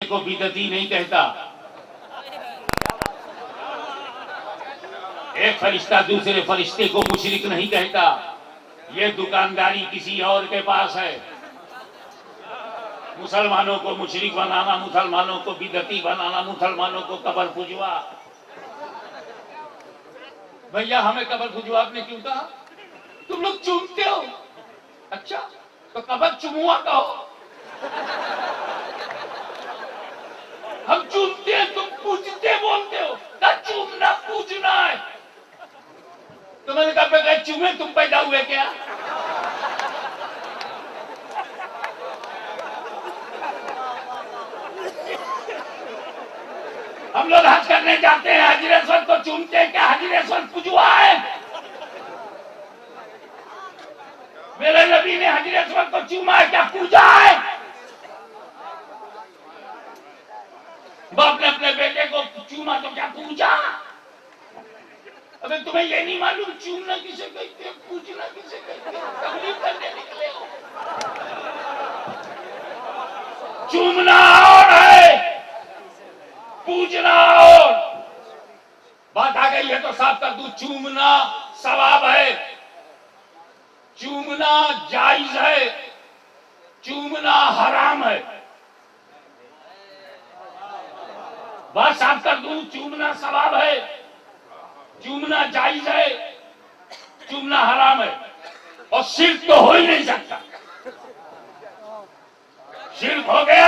को बिदती नहीं कहता। एक फरिश्ता दूसरे फरिश्ते को मुशरिक नहीं कहता। ये दुकानदारी किसी और के पास है। मुसलमानों को मुशरिक बनाना, मुसलमानों को बिदती बनाना, मुसलमानों को कबर पुजवा। भैया हमें कबर पुजवा आपने क्यों कहा? तुम लोग चूमते हो। अच्छा तो कबर चुमुआ कहो। हम चूमते हैं, तुम पूजते बोलते हो ना। चूमना पूजना है। तो मैंने कहा बगैर चूमे तुम पैदा हुए क्या? हम लोग हज करने जाते हैं, हाजिर असवद को चूमते हैं क्या? हाजिर असवद पुजवा है। मेरे नबी ने हाजिर असवद को चूमा है क्या? पूजा है। बाप ने अपने बेटे को चूमा तो क्या पूजा? अबे तुम्हें ये नहीं मालूम चूमना किसे कहते हैं, पूजना किसे कहते हैं? तकलीफ करने निकले हो। चूमना और है, पूजना और। बात आ गई है तो साफ कर दूं, चूमना सवाब है, चूमना जायज है, चूमना हराम है। बात साफ कर दूं, चूमना सवाब है, चूमना जायज है, चूमना हराम है। और शिर्क तो हो ही नहीं सकता। शिर्क हो गया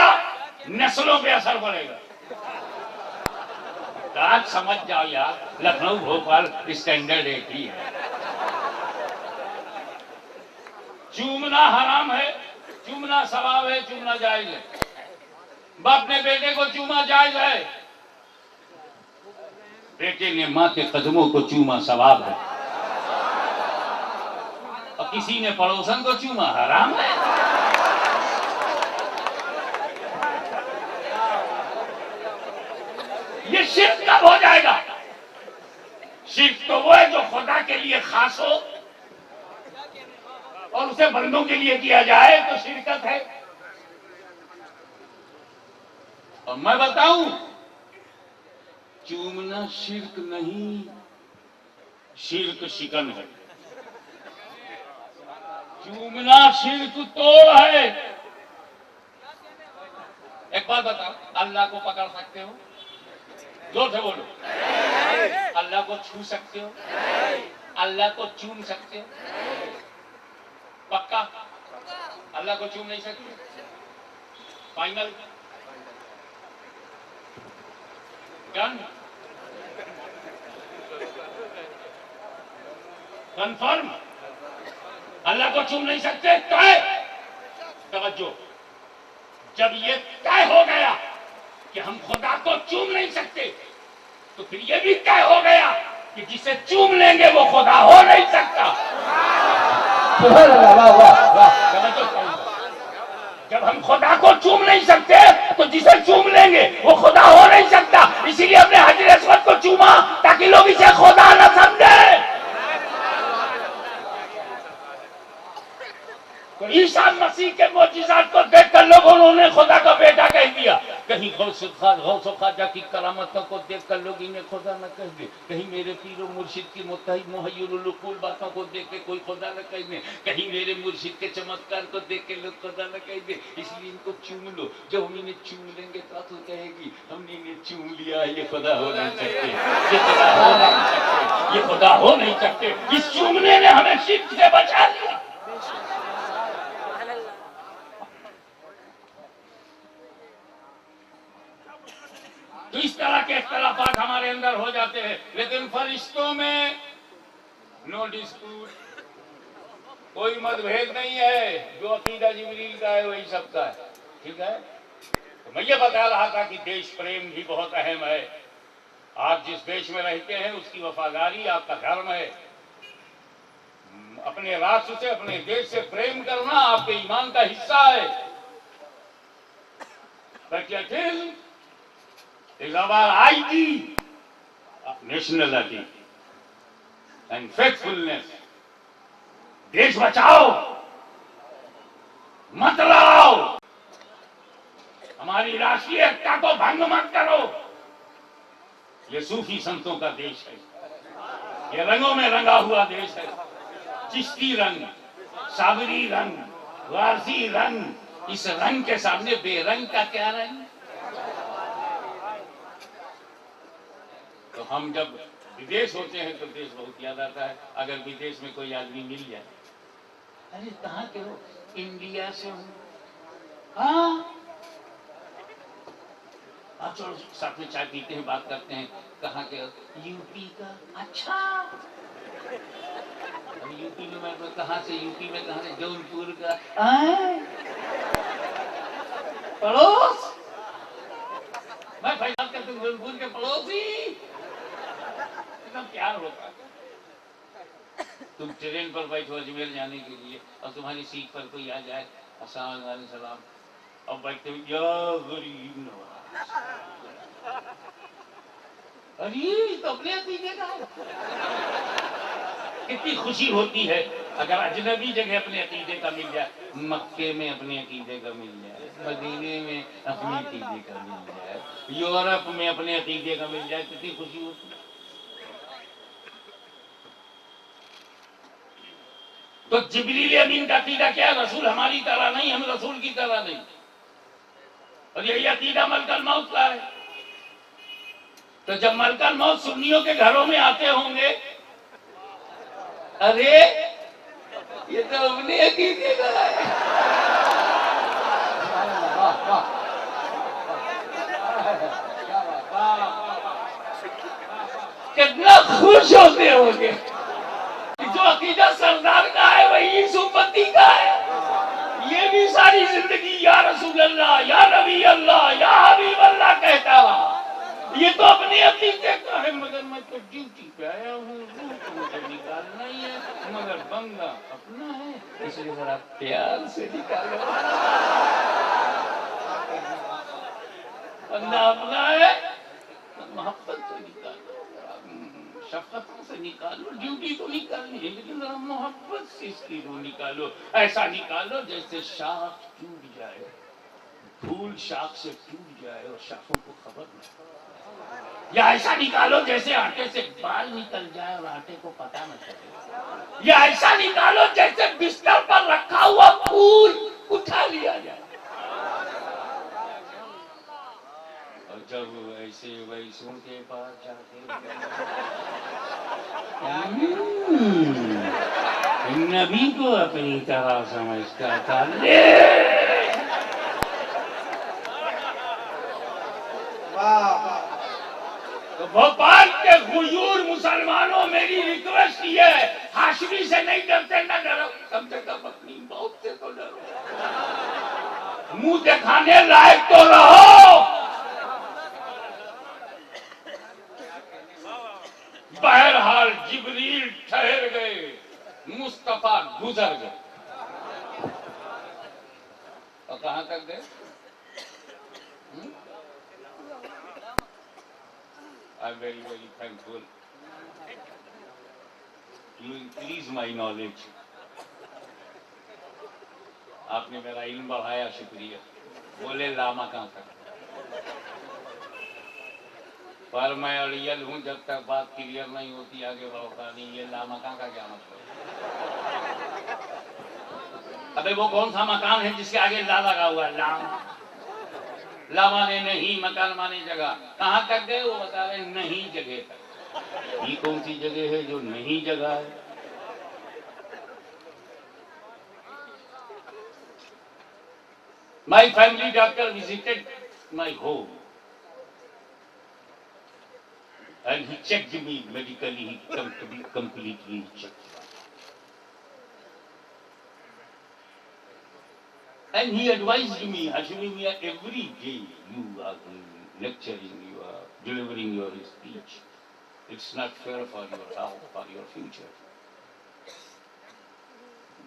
नस्लों पे असर पड़ेगा। तो आज समझ जाओ यार, लखनऊ भोपाल स्टैंडर्ड एक ही है। चूमना हराम है, चूमना सवाब है, चूमना जायज है। बाप ने बेटे को चूमा जायज है, बेटे ने मां के कदमों को चूमा सवाब है, और किसी ने पड़ोसन को चूमा हराम है। ये शिर्क कब हो जाएगा? शिर्क तो वो है जो खुदा के लिए खास हो और उसे बंदों के लिए किया जाए तो शिरकत है। और मैं बताऊं, चूमना शिर्क नहीं, शिर्क शिकन है। चूमना शिर्क तोड़ है। एक बात बताओ, अल्लाह को पकड़ सकते हो? जोर से बोलो। अल्लाह को छू सकते हो? अल्लाह को चूम सकते हो? पक्का अल्लाह को चूम नहीं सकते? Final done, confirm. अल्लाह को चूम नहीं सकते, तय। तवज्जो, जब ये तय हो गया कि हम खुदा को चूम नहीं सकते, तो फिर ये भी तय हो गया कि जिसे चूम लेंगे वो खुदा हो नहीं सकता। जब हम खुदा को चूम नहीं सकते तो जिसे चूम लेंगे वो खुदा हो नहीं सकता। इसीलिए हमने हाजिर असवद को चूमा ताकि लोग इसे खुदा न समझे। तो ईसा मसीह के मोजिज़ात को देखकर लोगों ने उन्हें खुदा का बेटा कह दिया। कहीं गौस ख्वाजा की करामतों को देखकर लोग इन्हें खुदा न कह दे, कहीं मेरे पीरो मुर्शिद की मुत्तहिद मुहय्यिरुल उक़ूल बातों को देख के कोई खुदा न कह दे, कहीं मेरे मुर्शिद के चमत्कार को देख के लोग खुदा न कह दे। इसलिए इनको चूम लो। जब हम इन्हें चूम लेंगे तो अक्ल कहेगी हमने इन्हें चूम लिया, ये खुदा हो नहीं सकते, ये खुदा हो नहीं सकते, ये खुदा हो नहीं सकते। इस चूमने ने हमें शिर्क से बचा लिया। तो इस तरह के इख्तिलाफात हमारे अंदर हो जाते हैं, लेकिन फरिश्तों में नो डिस्प्यूट, कोई मतभेद नहीं है। जो अकीदा जिब्रील का है वही सबका है, ठीक है। तो मैं ये बता रहा था कि देश प्रेम भी बहुत अहम है। आप जिस देश में रहते हैं उसकी वफादारी आपका धर्म है। अपने राष्ट्र से, अपने देश से प्रेम करना आपके ईमान का हिस्सा है। Patriotism is our ID of nationality and faithfulness. देश बचाओ, मत लड़ाओ। हमारी राष्ट्रीय एकता को भंग मत करो। ये सूफी संतों का देश है, ये रंगों में रंगा हुआ देश है। चिश्ती रंग, साबरी रंग, वारसी रंग, इस रंग के सामने बेरंग का क्या रंग। तो हम जब विदेश होते हैं तो देश बहुत याद आता है। अगर विदेश में कोई आदमी मिल जाए, अरे कहाँ के हो? इंडिया से हो। हाँ, आप चलो साथ में चाय पीते हैं, बात करते हैं। कहाँ के? यूपी का। अच्छा, अभी यूपी में मैं कहाँ से? यूपी में कहाँ से? जौनपुर का। पड़ोस, मैं भाई बात करते हूँ जौनपुर के पड़ोसी। इतना प्यार होता है। तुम ट्रेन पर बैठो अजमेर जाने के लिए और तुम्हारी सीट पर कोई आ जाए, अस्सलाम वालेकुम, अब बैठते हो, या गरीब नवाज। अरे तो अपने अतीजे का है। कितनी खुशी होती है अगर अजनबी जगह अपने अकीदे का मिल जाए। मक्के में अपने अकीदे का मिल जाए, मदीने में अपने अकीदे का मिल जाए, यूरोप में अपने अकीदे का मिल जाए, कितनी खुशी होती है। तो जिब्रील अमीन का अकीदा क्या है? रसूल हमारी तरह नहीं, हम रसूल की तरह नहीं। और यही अकीदा मलकल मौत का है। तो जब मलकल मौत सुन्नियों के घरों में आते होंगे, अरे ये तो अपने अकीदे का है। कितना खुश होते होंगे। जो अकीदा सरदार का है वही सुन्नती का है। ये भी सारी जिंदगी या रसूल अल्लाह, या नबी अल्लाह, या हबीब अल्लाह कहता रहा। ये तो अपने अकीदे का है। मगर मैं तो ड्यूटी पे आया हूँ, तो मुझे निकालना ही है, मगर बंगा अपना है, इसलिए जरा प्यार से निकालो। बंदा अपना है, मोहब्बत से निकालो, शफकत से निकालो। ड्यूटी तो निकालनी है, लेकिन जरा मोहब्बत से इसकी रूह निकालो। ऐसा निकालो जैसे शाख टूट जाए, फूल शाख से टूट जाए और शाखों को खबर न। या ऐसा निकालो जैसे आटे से बाल निकल जाए और आटे को पता न चले। या ऐसा निकालो जैसे बिस्तर पर रखा हुआ फूल उठा लिया जाए। और जब ऐसे वैसों के पास जाते नबी को अपनी तरह समझता था। तो भोपाल के गुजूर मुसलमानों, मेरी रिक्वेस्ट ये है, हाशमी से नहीं डरते न डरो, कम से कम अपनी मौत से तो डरो। मुंह दिखाने लायक तो रहो। बहरहाल जिब्रील ठहर गए, मुस्तफा गुजर गए। और कहां तक गए? I'm very, very thankful. You increase my knowledge. आपने मेरा इल्म बढ़ाया, शुक्रिया। बोले लामा कहां तक? पर मैं अड़ियल हूं, जब तक बात क्लियर नहीं होती आगे बढ़ता नहीं। ये लामा कहां का क्या मतलब? अबे वो कौन सा मकान है जिसके आगे ला लगा हुआ है? लामा। ला माने नहीं, मकान माने जगह। कहां तक गए? वो बता रहे नहीं जगह तक। ये कौन सी जगह है जो नहीं जगह है? My family doctor visited my home and he checked me medically. He completely checked. And he advised me, Hashimi Miya, every day you are lecturing, you are delivering your speech. It's not fair for your health, for your future.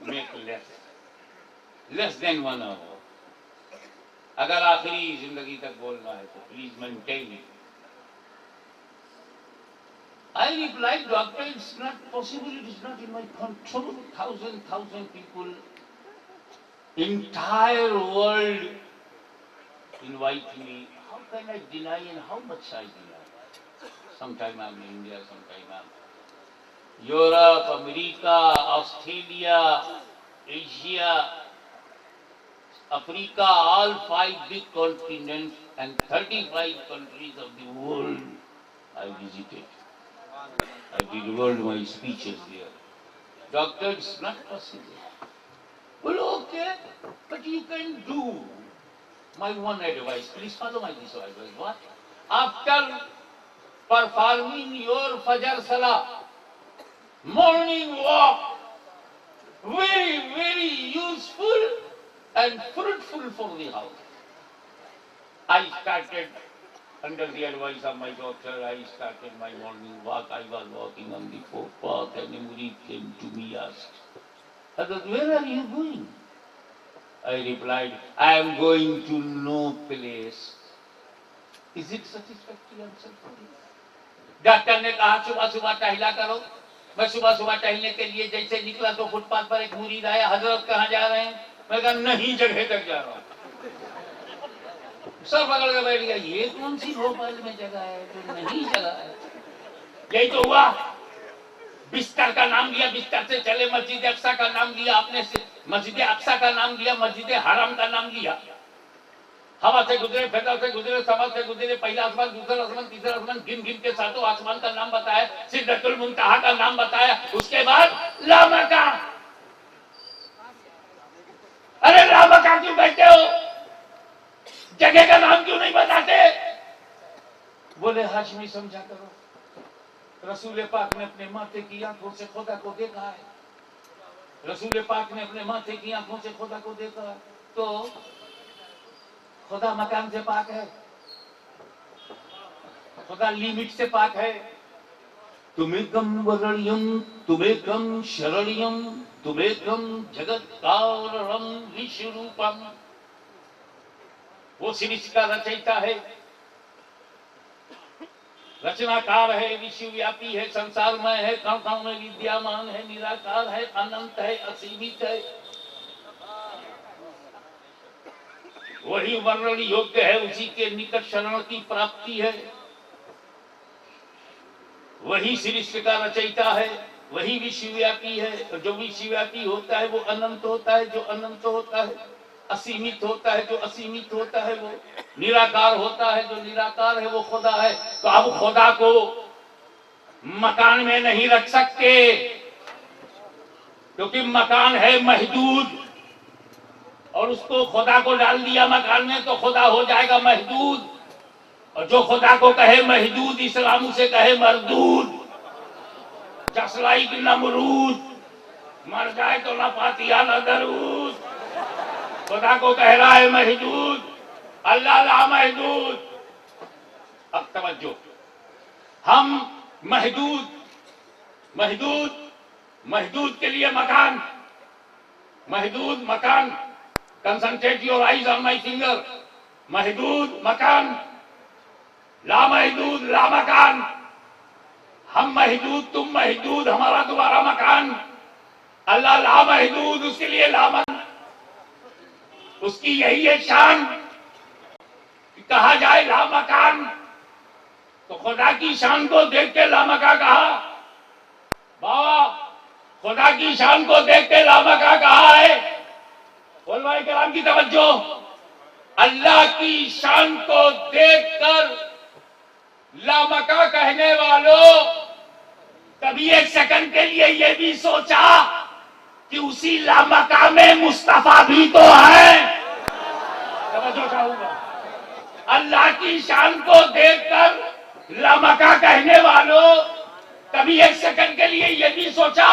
Make less than 1 hour. अगर आखिरी जिंदगी तक बोलना है तो please maintain it. I replied, doctor, it's not possible, it is not in my control. Thousand people, entire world invite me. How can I deny and how much I deny? Sometime I'm in India, sometime I'm Europe, America, Australia, Asia, Africa, all 5 big continents and 35 countries of the world I visited. I delivered my speeches there. Doctor, it's not possible. Well, okay, but you can do. My one advice, please follow my this advice. What? After performing your Fajr Salah, morning walk, very, very useful and fruitful for the house. I started, under the advice of my doctor, I started my morning walk. I was walking on the footpath and a murid came to me, asked, Hazrat, where are you going? I replied, I am going to no place. Is it satisfactory answer for you? Doctor ने कहा सुबह सुबह टहला करो. मैं सुबह सुबह टहलने के लिए जैसे निकला तो फुटपाथ पर एक मुरीद आया, हजरत कहाँ जा रहे हैं? मैं कहा नहीं, जगह तक जा रहा हूँ. सर पकड़ के बैठ गया, ये कौन सी भोपाल में जगह है जो नहीं जगह है? यही तो हुआ. बिस्तर का नाम लिया, बिस्तर से चले मस्जिद अक्सा का नाम लिया, आपने मस्जिद अक्सा का नाम लिया, मस्जिद हराम का नाम लिया. हवा से गुजरे, फेदा से गुजरे, समा से गुजरे, पहला आसमान, दूसरा आसमान, तीसरा आसमान, गिन गिन के सातों आसमान का नाम बताया, सिदरतुल मुंतहा का नाम बताया. उसके बाद लामका. अरे लामका क्यों बैठे हो? जगह का नाम क्यों नहीं बताते? बोले हाशमी समझा करो, रसूल पाक ने अपने माथे की आंखों से खुदा को देखा है. रसूल पाक ने अपने माथे की आंखों से खुदा को देखा है. तो खुदा मकान से पाक है, खुदा लिमिट से पाक है. तुम्हेकम वरणियम तुम्हेकम शरणियम तुम्हेकम जगत कारणम विश्वरूपम. वो सृष्टि का रचयिता है, रचनाकार है, विश्वव्यापी है, संसारमय है, कण कण में विद्यमान है, निराकार है, अनंत है, असीमित है. वही वर्णन योग्य है, उसी के निकट शरण की प्राप्ति है. वही सृष्टि का रचयिता है, वही विश्वव्यापी है. और जो विश्वव्यापी होता है वो अनंत होता है, जो अनंत होता है असीमित होता है, जो असीमित होता है वो निराकार होता है, जो निराकार है वो खुदा है. तो अब खुदा को मकान में नहीं रख सकते, क्योंकि मकान है महदूद. और उसको खुदा को डाल दिया मकान में तो खुदा हो जाएगा महदूद. और जो खुदा को कहे महदूद, इस्लाम उसे कहे मरदूद. जस्ट लाइक नमरूद, मर जाए तो ना फातिहा ना दरूद. खुदा को कह रहा है महदूद, अल्लाह ला महदूद. अब तवज्जो, हम महदूद महदूद महदूद के लिए मकान, महदूद मकान. Concentrate your eyes on my finger. महदूद मकान, ला महदूद ला मकान. हम महदूद, तुम महदूद, हमारा तुम्हारा मकान. अल्लाह ला महदूद, उसके लिए लामन. उसकी यही है शान कि कहा जाए ला मकान. तो खुदा की शान को देख के लामका कहा. बाबा, खुदा की शान को देख के लामका कहा है. उलमाए किराम की तवज्जो, अल्लाह की शान को देखकर लामका कहने वालों, कभी एक सेकंड के लिए ये भी सोचा कि उसी लामका में मुस्तफा भी तो है? तवज्जो चाहूंगा. अल्लाह की शान को देखकर लामका कहने वालों, कभी एक सेकंड के लिए ये भी सोचा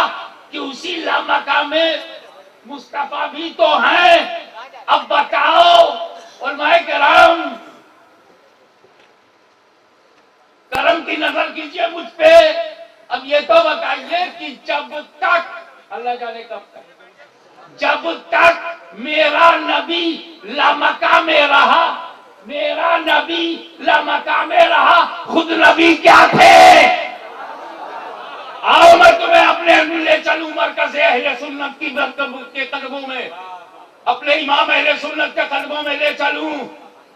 कि उसी लामका में मुस्तफा भी तो है? अब बताओ उलमाए किराम, करम की नजर कीजिए मुझ पे. अब ये तो बताइए कि जब तक, अल्लाह जाने कब तक, जब तक मेरा नबी लामका में रहा, मेरा नबी लामका में रहा, खुद नबी क्या थे? आओ मैं तुम्हें अपने ले चलूं मरकज़ अहले सुन्नत की के कदमों में, अपने इमाम अहले सुन्नत के कदमों में ले चलूं.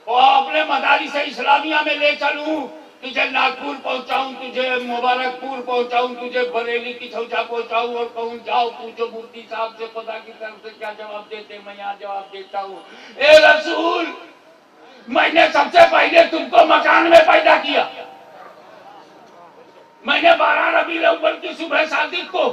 और अपने मदारिस इस्लामिया में ले चलूं, तुझे नागपुर पहुंचाऊं, तुझे मुबारकपुर पहुंचाऊं, तुझे बरेली की छौचा पहुंचाऊं और कहूं जाओ पूछो मुफ्ती साहब से खुदा की तरफ से क्या जवाब देते, मैं यहाँ जवाब देता हूँ। ए रसूल, मैंने सबसे पहले तुमको मकान में पैदा किया। मैंने 12 रबीउल अव्वल की सुबह सादिक को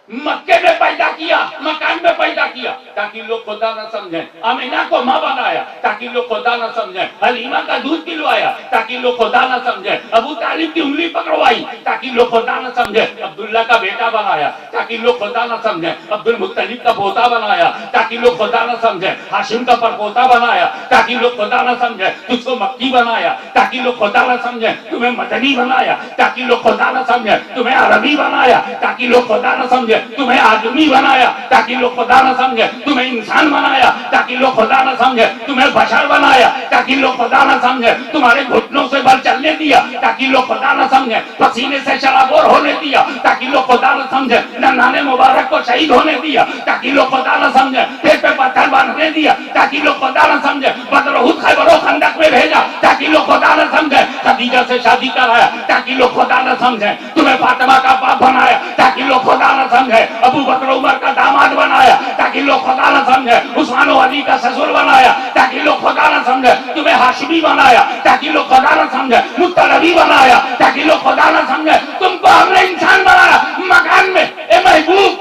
मक्के में पैदा किया, मकान में पैदा किया, ताकि लोग खुदा न समझें। अमीना को माँ बनाया ताकि लोग खुदा न समझें। हलीमा का दूध पिलवाया ताकि लोग खुदा न समझें। अबू तालिब की उंगली पकड़वाई ताकि लोग खुदा न समझें। अब्दुल्ला का बेटा बनाया ताकि लोग खुदा न समझें। अब्दुल मुत्तलिब का पोता बनाया ताकि लोग खुदा न समझें। हाशिम का परपोता बनाया ताकि लोग खुदा न समझें। तुझको मक्की बनाया ताकि लोग खुदा न समझें। तुम्हें मदनी बनाया ताकि लोग खुदा न समझें। तुम्हें अरबी बनाया ताकि लोग खुदा न समझें। तुम्हें आदमी बनाया ताकि लोग खुदा न समझे। तुम्हें इंसान बनाया ताकि लोग खुदा न समझे। तुम्हें बशर बनाया ताकि लोग खुदा न समझे। तुम्हारे घुटनों से बल चलने दिया ताकि लोग खुदा न समझे। पसीने से शराबोर होने दिया ताकि लोग खुदा न समझे। नन्हाने मुबारक को शहीद होने दिया ताकि लोग खुदा न समझे। पेट पे पत्थर बांधने दिया ताकि लोग खुदा न समझे। बदरहुद खैबर खंदक में भेजा ताकि लोग खुदा न समझे। खदीजा से शादी कराया ताकि लोग खुदा न समझे। तुम्हें फातिमा का बाप बनाया ताकि लोग खुदा न समझे। अबू बकर उमर का दामाद बनाया ताकि लोग खुदा न समझे। उस्मान अली का ससुर बनाया ताकि लोग खुदा न समझे। तुम्हें हाशिमी बनाया ताकि लोग खुदा न समझे। मुत्तलबी बनाया ताकि लोग खुदा न समझे। तुमको हमने इंसान बनाया मकान में। ए महबूब,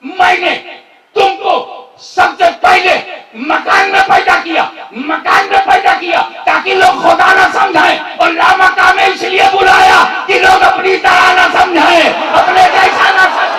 मैंने तुमको सबसे पहले मकान में पैदा किया ताकि लोग खुदा न समझें। और लामका में इसलिए बुलाया कि लोग अपनी तरह न समझें, अपने जैसा न समझें।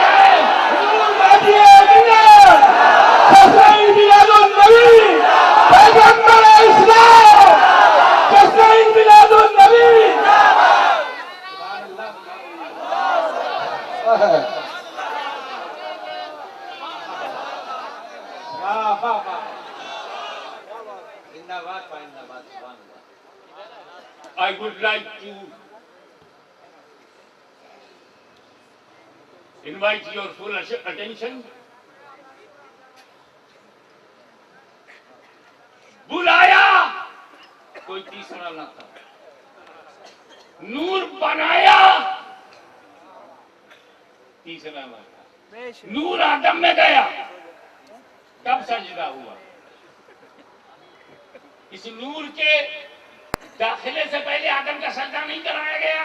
I would like to invite your full attention. बुलाया कोई तीसरा न था। नूर बनाया तीसरा न था। नूर आदम में गया तब सजदा हुआ। इस नूर के दाखिले से पहले आदम का सजदा नहीं कराया गया।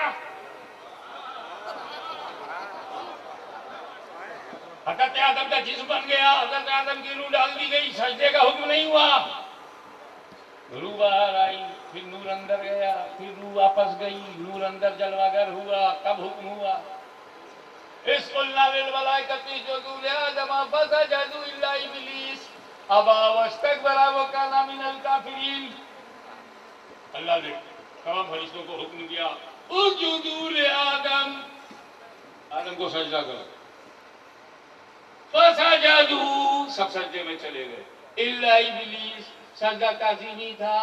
हजरत आदम का जिस्म बन गया, हजरत आदम की रूह डाल दी गई, सजदे का हुक्म नहीं हुआ। रूह बाहर आई, फिर नूर अंदर गया, फिर रूह वापस गई, नूर अंदर जलवागर हुआ, तब हुक्म हुआ। इसकुल्ना लिल मलाइकति इसजुदू लिआदम फसजदू इल्ला इब्लीस अबा वस्तकबरा व काना मिनल काफिरीन। अल्लाह ने तमाम फरिश्तों को हुक्म दिया, उस्जुदू लिआदम, आदम को सजदा करो। फसजदू, सब सजदे में चले गए। इल्ला इब्लीस, सजदा ताज़ीमी था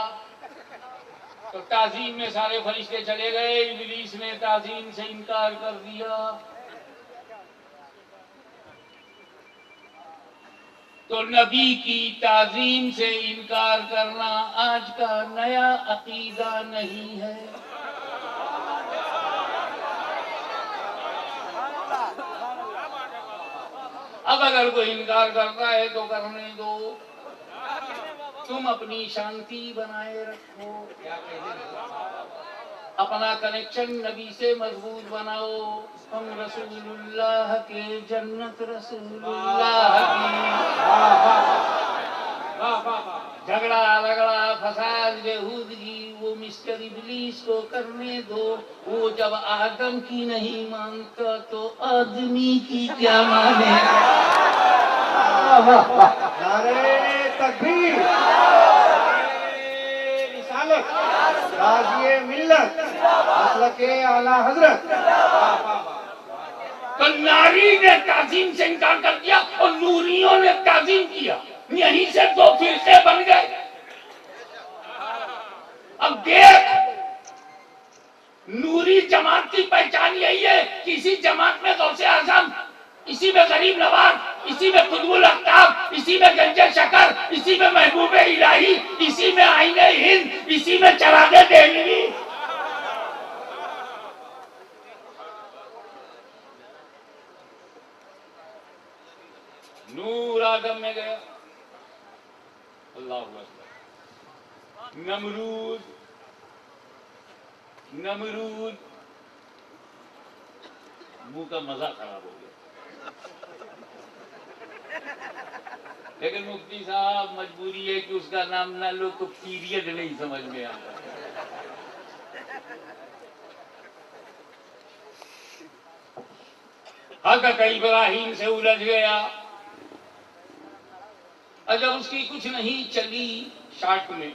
तो ताज़ीम में सारे फरिश्ते चले गए। इब्लीस ने ताज़ीम से इनकार कर दिया। तो नबी की ताज़ीम से इनकार करना आज का नया अकीदा नहीं है। अब अगर कोई इनकार करता है तो करने दो, तुम अपनी शांति बनाए रखो, अपना कनेक्शन नबी से मजबूत बनाओ। हम रसूलुल्लाह के जन्नत रसूलुल्लाह की। झगड़ा लगड़ा फसाद बेहूदगी वो मिस्टर इब्लीस को करने दो। वो जब आदम की नहीं मानता तो आदमी की क्या माने। नारे तकबीर, रिसालत, गाज़िए मिल्लत, मसलके आला हजरत। तो नारी ने ताज़ीम से इनकार कर दिया और नूरियों ने ताज़ीम किया। यहीं से दो फिरके बन गए। अब देख, नूरी जमात की पहचान यही है। किसी जमात में गौसे आज़म, इसी में गरीब नवाज, इसी में खुदबुल अख्ताब, इसी में गंजे शकर, इसी में महबूबे इलाही, इसी में आईने हिंद, इसी में चरागे देहलवी। नूर आदम में गया, अल्लाह अकबर। नमरूद, नमरूद मुंह का मजा खराब हो गया। लेकिन मुफ्ती साहब मजबूरी है कि उसका नाम ना लो तो पीरियड नहीं समझ में आता। हज़रत इब्राहिम से उलझ गया, और जब उसकी कुछ नहीं चली शाट में,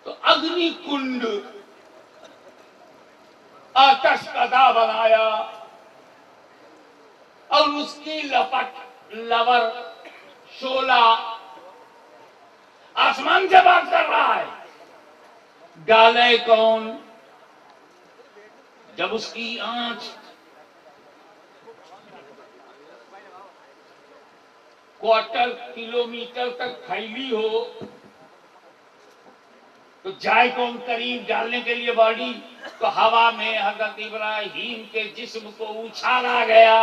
तो अग्नि कुंड आतश कदा बनाया और उसकी लपट लवर शोला आसमान से बात कर रहा है। डाले कौन? जब उसकी आंच क्वार्टर किलोमीटर तक फैली हो तो जाए कौन करीब डालने के लिए बॉडी? तो हवा में हजरत इब्राहिम के जिस्म को उछाला गया,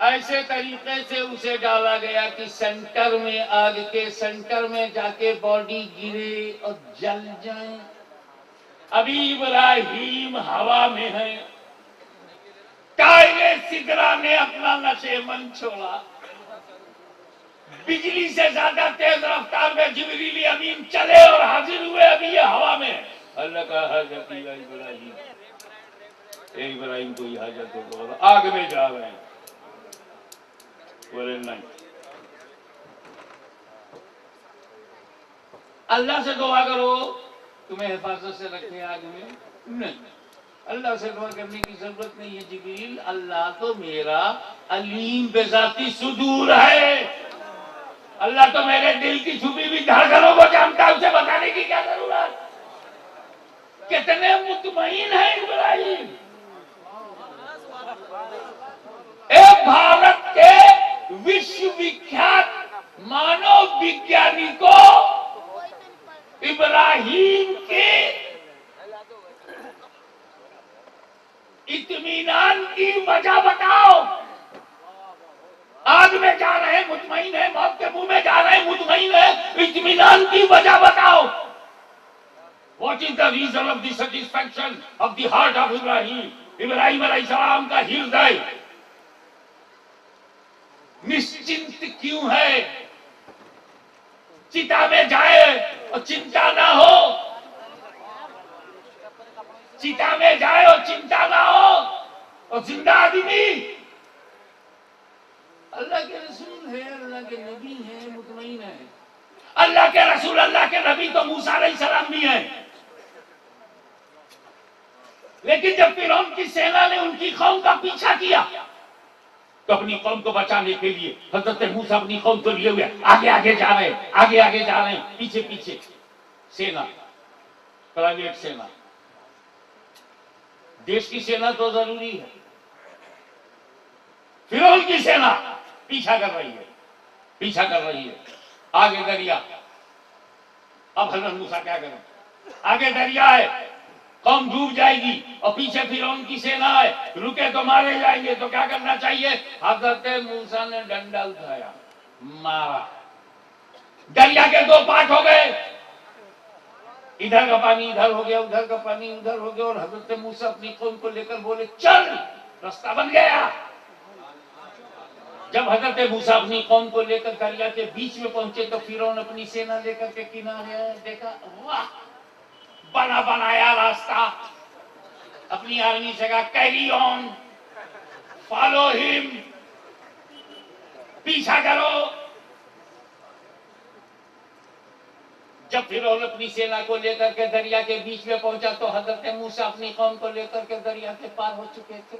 ऐसे तरीके से उसे डाला गया कि सेंटर में, आग के सेंटर में जाके बॉडी गिरे और जल जाए। अभी इब्राहिम हवा में है, कायले सिदरा ने अपना नशेमन छोड़ा, बिजली से ज्यादा तेज रफ्तार में जिब्रील अमीन चले और हाजिर हुए अभी ये हवा में। अल्लाह का हाजत इब्राहिम, इब्राहिम को हाजत हो, आग में जा रहे हैं। बोले नहीं, अल्लाह से दुआ करो तुम्हें हिफाजत से रखे आग में। नहीं, अल्लाह से दुआ करने की जरूरत नहीं है जिब्रील, अल्लाह तो मेरा अलीम बेजाती सुदूर है, अल्लाह तो मेरे दिल की छुपी हुई धड़कनों को जानता है, उसे बताने की क्या जरूरत। कितने मुतमईन है इब्राहिम। एक भारत के विश्वविख्यात मानव वैज्ञानिकों इब्राहिम के इत्मीनान की वजह बताओ। आग में जा रहे हैं, मुतमईन है, मौत के मुंह में जा रहे हैं, मुतमईन है, इत्मीनान की वजह बताओ। What is the reason of the satisfaction of the heart of Ibrahim? Ibrahim अलैहिस्सलाम का हृदय निश्चिंत क्यों है? चिता में जाए और चिंता ना हो, चिता में जाए और चिंता ना हो, और जिंदा आदमी अल्लाह के रसूल है, अल्लाह के नबी है, मुतमईन है। अल्लाह के रसूल, अल्लाह के नबी तो मूसा अलैहिस्सलाम भी हैं। लेकिन जब फिरौन की सेना ने उनकी कौम का पीछा किया तो अपनी कौम को बचाने के लिए हजरत मूसा अपनी कौम को लिए हुए आगे आगे जा रहे हैं, आगे आगे जा रहे हैं, पीछे पीछे सेना, प्राइवेट सेना। देश की सेना तो जरूरी है, फिरौन की सेना पीछा कर रही है, पीछा कर रही है। आगे दरिया, अब हजरत मूसा क्या करें? आगे दरिया है, कौम डूब जाएगी, और पीछे फिरौन की सेना है, रुके तो मारे जाएंगे। तो क्या करना चाहिए? हजरत मूसा ने डंडा उठाया, मारा, दरिया के दो पार्ट हो गए, इधर का पानी इधर हो गया, उधर का पानी उधर हो गया, और हजरत मूसा अपनी कौम को लेकर बोले चल, रास्ता बन गया। जब हजरत मूसा अपनी कौम को लेकर दरिया के बीच में पहुंचे तो फिरौन अपनी सेना लेकर के किनारे आया, देखा वाह बना बनाया रास्ता, अपनी आर्मी से कहा कैरी ऑन, फॉलो हिम, पीछा करो। जब फिरौन अपनी सेना को लेकर के दरिया के बीच में पहुंचा तो हजरत मूसा अपनी कौम को लेकर के दरिया के पार हो चुके थे।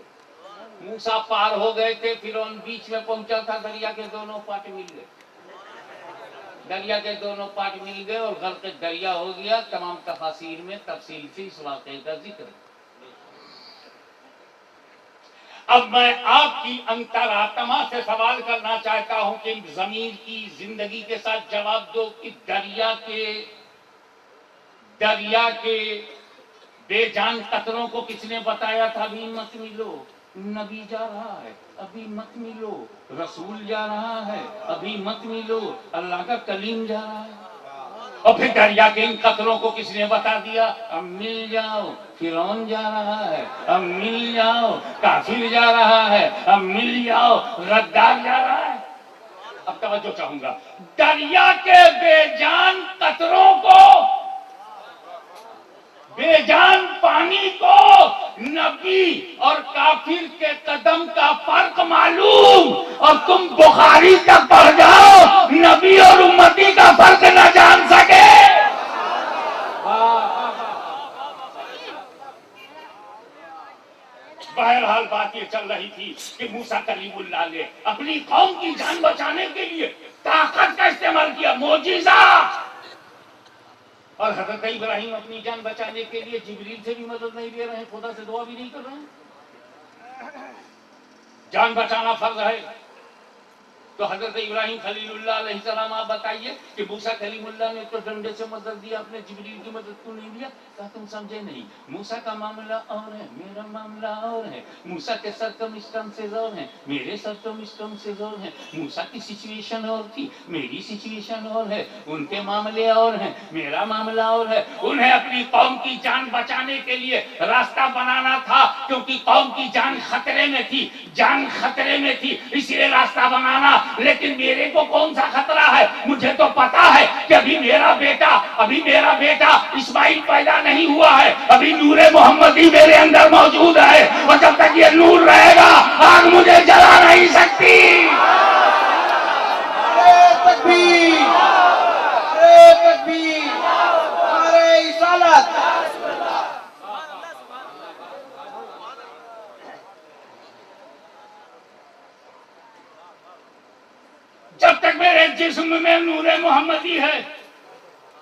मूसा पार हो गए थे, फिरौन बीच में पहुंचा था, दरिया के दोनों पार्ट मिल गए, दरिया के दोनों पार्ट मिल गए और गर्क दरिया हो गया। तमाम तफासीर में तफसील से इस वाक़े का जिक्र। अब मैं आपकी अंतरात्मा से सवाल करना चाहता हूं कि जमीन की जिंदगी के साथ जवाब दो कि दरिया के बेजान कतरों को किसने बताया था अभी मत मिलो, नबी जा रहा है अभी मत मिलो, रसूल जा रहा है अभी मत मिलो, अल्लाह का कलीम जा रहा है। और फिर दरिया के इन कतरों को किसने बता दिया, अब मिल जाओ, फिरौन जा रहा है अब मिल जाओ, काफिर जा रहा है अब मिल जाओ, रद्दार जा रहा है। अब तवज्जो चाहूंगा, दरिया के बेजान कतरों को, बेजान पानी को नबी और काफिर के कदम का फर्क मालूम, और तुम बुखारी तक पढ़ जाओ नबी और उम्मती का फर्क न जान सके। बहरहाल बात ये चल रही थी कि मूसा कलीमुल्लाह ने अपनी कौम की जान बचाने के लिए ताकत का इस्तेमाल किया, मोजिजा। और हजरत इब्राहिम अपनी जान बचाने के लिए जिब्रील से भी मदद नहीं ले रहे हैं, खुदा से दुआ भी नहीं कर रहे हैं। जान बचाना फर्ज है तो हजरत इब्राहिम खलीलुल्लाह अलैहिस्सलाम, आप बताइए कि मूसा कलीमुल्लाह ने तो डंडे से मदद दिया, अपने जिब्रील की मदद क्यों नहीं दिया? क्या तुम समझे नहीं? मूसा का मामला और है, मेरा मामला और है। मूसा के सर्कमस्टेंसेस और हैं, मेरे सर्कमस्टेंसेस और हैं। मूसा की सिचुएशन और थी, मेरी सिचुएशन और है। उनके मामले और हैं, मेरा मामला और है। उन्हें अपनी कौम की जान बचाने के लिए रास्ता बनाना था, क्योंकि कौम की जान खतरे में थी, जान खतरे में थी, इसलिए रास्ता बनाना। लेकिन मेरे को कौन सा खतरा है? मुझे तो पता है कि अभी मेरा बेटा इस्माइल पैदा नहीं हुआ है, अभी नूरे मोहम्मदी मेरे अंदर मौजूद है, और जब तक ये नूर रहेगा आग मुझे जला नहीं सकती। अरे तकबीर, अरे तकबीर, अरे इसालत। जब तक मेरे जिस्म में नूरे मोहम्मदी है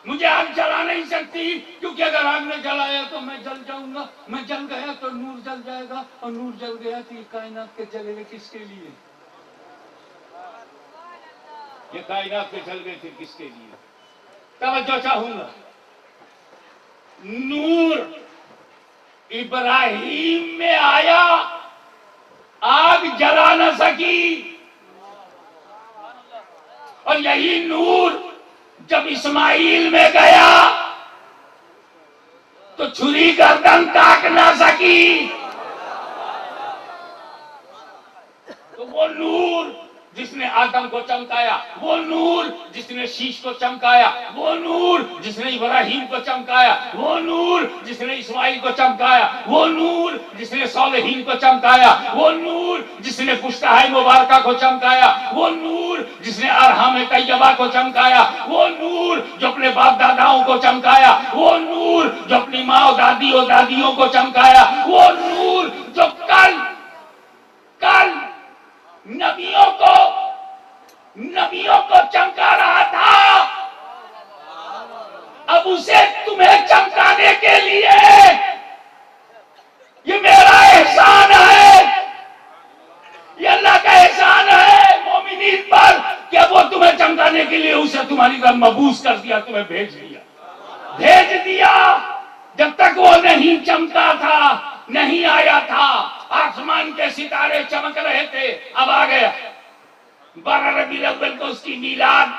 मुझे आग जला नहीं सकती, क्योंकि अगर आग ने जलाया तो मैं जल जाऊंगा, मैं जल गया तो नूर जल जाएगा, और नूर जल गया तो ये कायनात के जलेगा किसके लिए? ये कायनात के जल गए थे किसके लिए? तवज्जो चाहूंगा, नूर इब्राहिम में आया, आग जला न सकी, और यही नूर जब इस्माइल में गया तो छुरी गर्दन काट ना सकी। तो वो नूर जिसने आदम को चमकाया, वो नूर जिसने शीश को चमकाया, वो नूर जिसने इब्राहिम को चमकाया, वो नूर जिसने इस्माइल को चमकाया, वो नूर जिसने सालेहीन को चमकाया, वो नूर जिसने पुश्ताहाई मुबारका को चमकाया, वो नूर जिसने अरहम तैयबा को चमकाया, वो नूर जो अपने बाप दादाओं को चमकाया, वो नूर जो अपनी माँ और दादियों को चमकाया, वो नूर जो कल नबियों को चमका रहा था, अब उसे तुम्हें चमकाने के लिए ये मेरा एहसान है, ये अल्लाह का एहसान है मोमिनीन पर, कि अब वो तुम्हें चमकाने के लिए उसे तुम्हारी तरफ मबूस कर दिया, तुम्हें भेज दिया। जब तक वो नहीं चमका था, नहीं आया था, आसमान के सितारे चमक रहे थे, अब आ गया। 12 रबीउल अव्वल को उसकी मीलाद,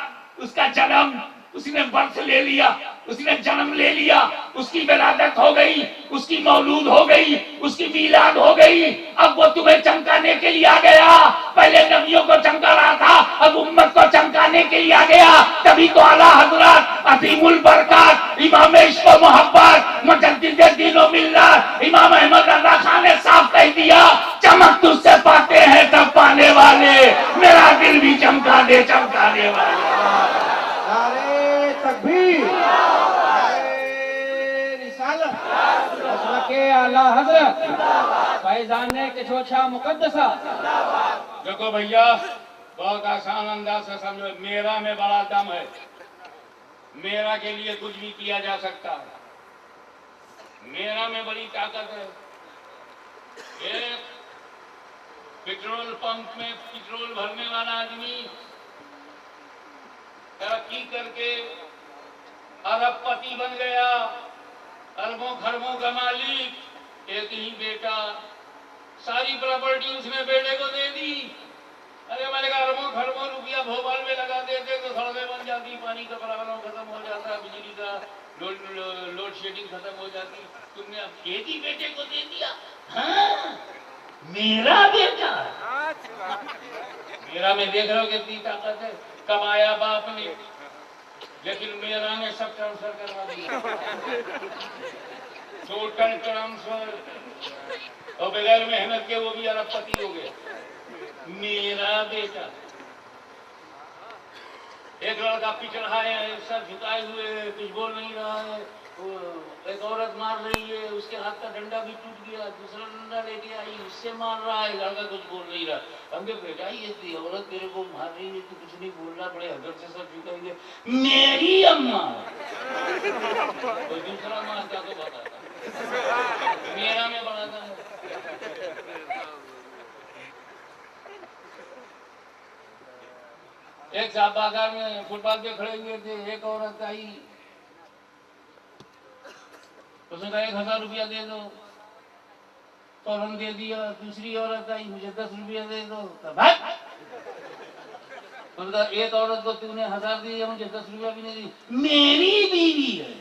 उसका जन्म, उसने बर्थ ले लिया, उसने जन्म ले लिया, उसकी विलादत हो गई, उसकी मौलूद हो गई, उसकी मीलाद हो गई। अब वो तुम्हें चमकाने के लिए आ गया। पहले नबियों को चमका रहा था, अब उम्मत को चमकाने के लिए आ गया। तभी तो आला हजरत अतीमुल बरकत, इमाम इश्क व मोहब्बत, मुजद्दिद दीन व मिल्लत, इमाम अहमद रज़ा खान ने साफ कह दिया, चमक तुझसे पाते हैं सब पाने वाले, मेरा दिल भी चमका दे चमकाने वाले। नारे तकबीर, नारे रिसालत, मसलके आला हजरत, फैज़ाने के छोछा मुकद्दसा। देखो भैया, बहुत आसान अंदाज से समझो, मेरा में बड़ा दम है, मेरा के लिए कुछ भी किया जा सकता है, मेरा में बड़ी ताकत है। पेट्रोल पंप में पेट्रोल भरने वाला आदमी तरक्की करके अरबपति बन गया, अरबों खरबों का मालिक। एक ही बेटा, सारी प्रॉपर्टी उसने बेटे को दे दी। अरे मैंने कहा अरबों खरबों रुपया भोपाल में लगा देते तो सड़कें बन जाती, पानी का प्रॉब्लम खत्म हो जाता, बिजली का लोड शेडिंग खत्म हो जाती। तुमने अब एक ही बेटे को दे दिया। हाँ, मेरा बेटा, मेरा में देख रहे हो कितनी ताकत है। कमाया बाप ने, लेकिन मेरा ने सब ट्रांसफर करवा दिया, टोटल ट्रांसफर, और बगैर मेहनत के वो भी अरबपति हो गए। मेरा बेटा, एक लड़का पिछड़ा है, सर झुकाए हुए, कुछ बोल नहीं रहा है। एक औरत मार रही है, उसके हाथ का डंडा भी टूट गया, दूसरा डंडा लेके आई, उससे मार रहा है, लड़का कुछ बोल नहीं रहा। हमने बेटा ये औरत तेरे को मार रही है, तू कुछ नहीं बोल रहा, बड़े हदर से सर झुकाएंगे। मेरी अम्मा कोई दूसरा मारता तो बताता, मेरा में बनाता है। एक साहब बाजार में फुटपाथ पे खड़े हुए थे, एक औरत आई, उसने कहा 1000 रुपया दे दो, फौरन दे दिया। दूसरी औरत आई, मुझे 10 रुपया दे दो। उसने एक औरत को तूने 1000 दिया, मुझे 10 रुपया भी नहीं दी, मेरी बीवी है।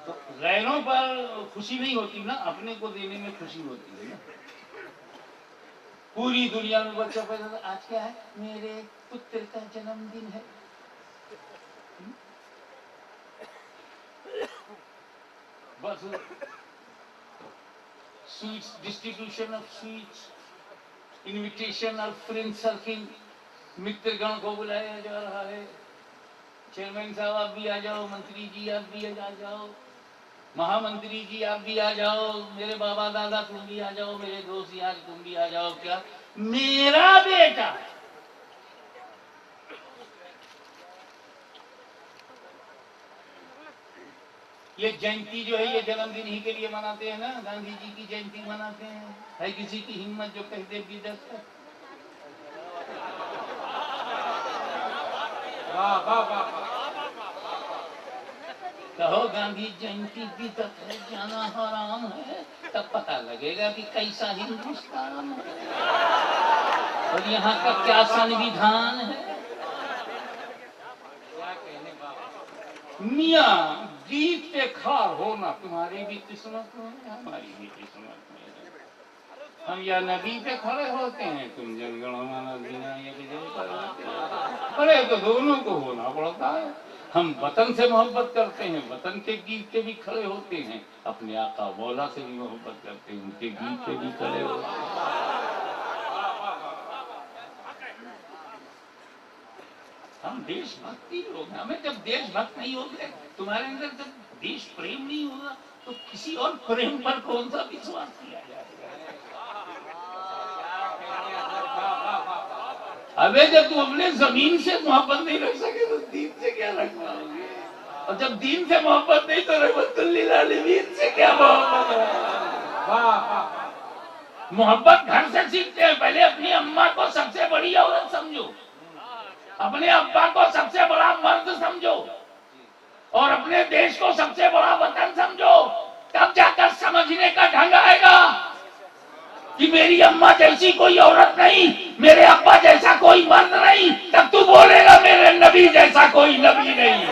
तो गैरों पर खुशी नहीं होती ना, अपने को देने में खुशी होती है ना। पूरी दुनिया में बच्चों पर आज क्या है, मेरे पुत्र का जन्मदिन है, बस sweets, distribution of sweets, invitation of friend circle, मित्रगण को बुलाया जा रहा है। चेयरमैन साहब आप भी आ जाओ, मंत्री जी आप भी आ जाओ, महामंत्री जी आप भी आ जाओ, मेरे बाबा दादा तुम भी आ जाओ, मेरे दोस्त यार तुम भी आ जाओ। क्या, मेरा बेटा। ये जयंती जो है, ये जन्मदिन ही के लिए मनाते हैं ना, गांधी जी की जयंती मनाते हैं। है किसी की हिम्मत जो कह दे विदत है? वाह वाह वाह, कहो गांधी जयंती की तक है, जाना हराम है, तब पता लगेगा कि कैसा हिंदुस्तान है और यहाँ का क्या संविधान है। मियाँ जीत पे खार होना तुम्हारी भी किस्मत में, हमारी भी किस्मत में। हम या नदी पे खड़े होते हैं, तुम जनगणमन खड़े, तो दोनों को होना पड़ता है। हम वतन से मोहब्बत करते हैं, वतन के गीत पे भी खड़े होते हैं, अपने आका मौला से भी मोहब्बत करते हैं, उनके गीत पे भी खड़े होते हैं। हम देशभक्ति लोग हैं। हमें जब देशभक्त नहीं होंगे, तुम्हारे अंदर जब देश प्रेम नहीं होगा, तो किसी और प्रेम पर कौन सा विश्वास किया जाएगा? अबे जब तुम अपने जमीन से मोहब्बत नहीं रख सके तो दीन से क्या रख पाओगे? और जब दीन से मोहब्बत नहीं तो रहमतुल्लिल आलमीन से क्या मोहब्बत है? मोहब्बत घर से सीखते हैं। पहले अपनी अम्मा को सबसे बड़ी औरत समझो, अपने अब्बा को सबसे बड़ा मर्द समझो, और अपने देश को सबसे बड़ा वतन समझो। तब जाकर समझने का ढंग आएगा कि मेरी अम्मा जैसी कोई औरत नहीं, मेरे अब्बा जैसा कोई मर्द नहीं। तब तू बोलेगा मेरे नबी जैसा कोई नबी नहीं।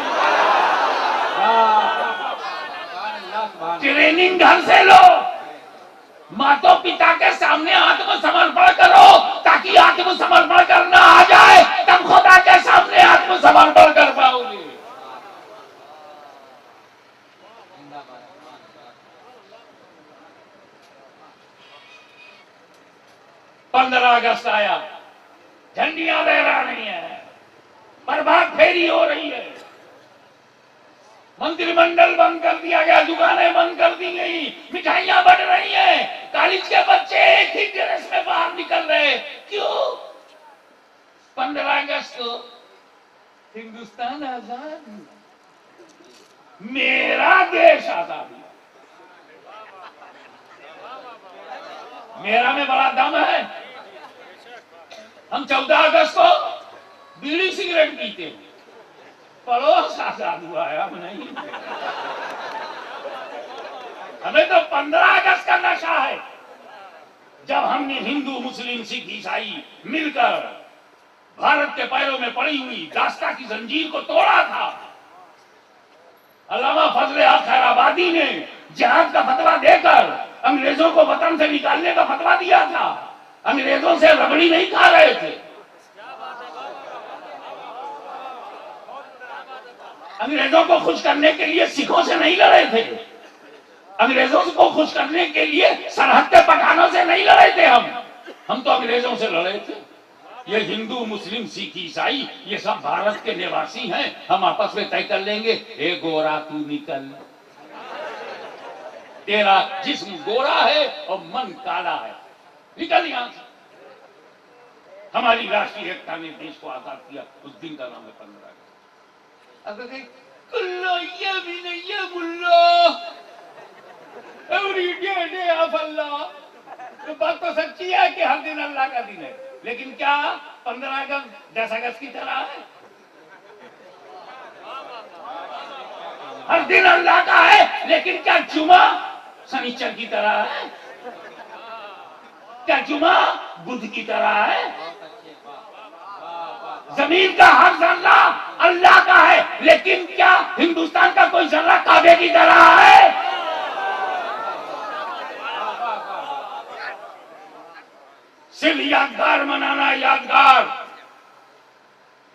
ट्रेनिंग घर से लो, माता पिता के सामने आत्मसमर्पण करो, ताकि आत्मसमर्पण करना आ जाए, तब खुदा के सामने आत्मसमर्पण कर पाओगे। 15 अगस्त आया, झंडियां लहरा रही हैं, प्रभात फेरी हो रही है, मंत्रिमंडल बंद कर दिया गया, दुकानें बंद कर दी गई, मिठाइयां बढ़ रही हैं, कॉलेज के बच्चे एक ही ड्रेस में बाहर निकल रहे। क्यों? 15 अगस्त को हिंदुस्तान आजाद, मेरा देश आजाद। मेरा में बड़ा दम है। हम 14 अगस्त को बीड़ी सिगरेट पीते हैं, पड़ोस आजाद हुआ है, हम नहीं। हमें तो 15 अगस्त का नशा है, जब हमने हिंदू मुस्लिम सिख ईसाई मिलकर भारत के पैरों में पड़ी हुई दास्ता की जंजीर को तोड़ा था। अल्लामा फजले हक खैराबादी ने जिहाद का फतवा देकर अंग्रेजों को वतन से निकालने का फतवा दिया था। अंग्रेजों से रबड़ी नहीं खा रहे थे, अंग्रेजों को खुश करने के लिए सिखों से नहीं लड़े थे, अंग्रेजों को खुश करने के लिए सरहद के पठानों से नहीं लड़े थे। हम तो अंग्रेजों से लड़े थे। ये हिंदू मुस्लिम सिख ईसाई ये सब भारत के निवासी हैं, हम आपस में तय कर लेंगे, ए गोरा तू निकल, तेरा जिस्म गोरा है और मन काला है, निकल यहां से। हमारी राष्ट्रीय एकता ने देश को आजाद किया, उस दिन का नाम है 15 अगस्त। अगर ये भी नहीं है मुल्ला, एवरी डे ऑफ अल्लाह, तो बात तो सच्ची है कि हर दिन अल्लाह का दिन है, लेकिन क्या 15 अगस्त 10 अगस्त की तरह है? हर दिन अल्लाह का है, लेकिन क्या जुमा शनिचर की तरह है? क्या जुमा बुध की तरह है? जमीन का हर जर्रा अल्लाह का है, लेकिन क्या हिंदुस्तान का कोई जर्रा काबे की तरह है? सिर्फ यादगार मनाना, यादगार।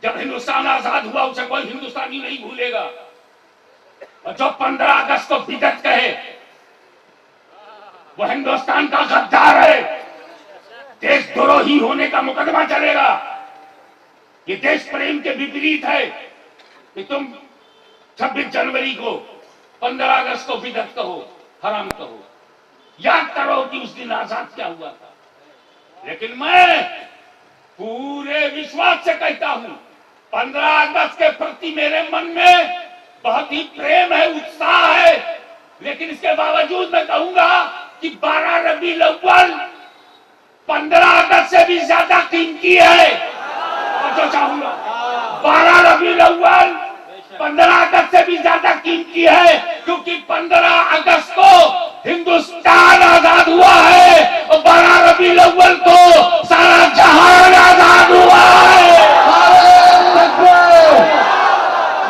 जब हिंदुस्तान आजाद हुआ उसे कोई हिंदुस्तानी नहीं भूलेगा। और जो 15 अगस्त को बिदअत कहे वो हिंदुस्तान का गद्दार है, देशद्रोही होने का मुकदमा चलेगा। ये देश प्रेम के विपरीत है कि तुम 26 जनवरी को 15 अगस्त को बिदअत कहो, हराम कहो। याद करो कि उस दिन आजाद क्या हुआ था। लेकिन मैं पूरे विश्वास से कहता हूं, 15 अगस्त के प्रति मेरे मन में बहुत ही प्रेम है, उत्साह है, लेकिन इसके बावजूद मैं कहूंगा कि 12 रबीउल अव्वल 15 अगस्त से भी ज्यादा कीमती है। और जो चाहूंगा 12 रबीउल अव्वल 15 अगस्त से भी ज्यादा कीमती है, क्योंकि 15 अगस्त को हिंदुस्तान आजाद हुआ है और 12 रबीउल अव्वल को सारा जहान आजाद हुआ है।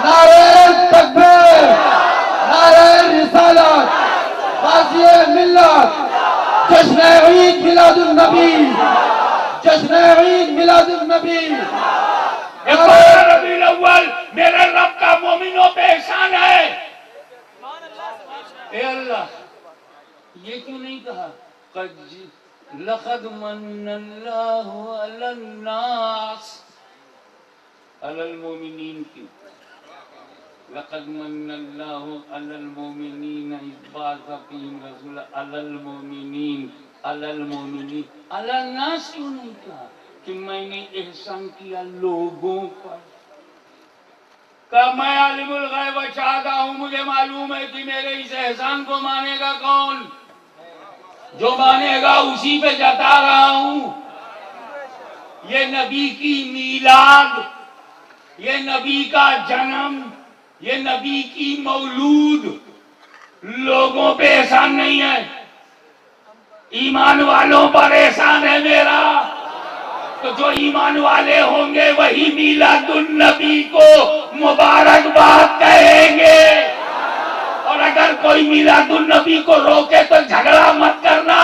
नारे तकबीर, नारे रिसालत, गाज़िए मिल्लत, जश्न ईद मिलादुन नबी, जश्न ईद मिलादुन नबी। 12 रबीउल अव्वल मेरे रब का मोमिनों पे एहसान है। ए अल्लाह, ये क्यों नहीं कहा लक़द मन्नल्लाहु अलल नास अलल मोमिनीन की, लक़द मन्नल्लाहु अलल मोमिनीन इज़ बअसा फ़ीहिम रसूला अलल मोमिनीन, अलल मोमिनीन, अलल नास क्यों नहीं कहा कि मैंने एहसान किया लोगों पर। कब मैं आलिमुल गैब व शहादा हूं, मुझे मालूम है कि मेरे इस एहसान को मानेगा कौन। जो मानेगा उसी पे जता रहा हूं। ये नबी की मीलाद, ये नबी का जन्म, ये नबी की मौलूद लोगों पे एहसान नहीं है, ईमान वालों पर एहसान है मेरा। तो जो ईमान वाले होंगे वही मीलादुन नबी को मुबारकबाद कहेंगे। और अगर कोई मीलादुन नबी को रोके तो झगड़ा मत करना,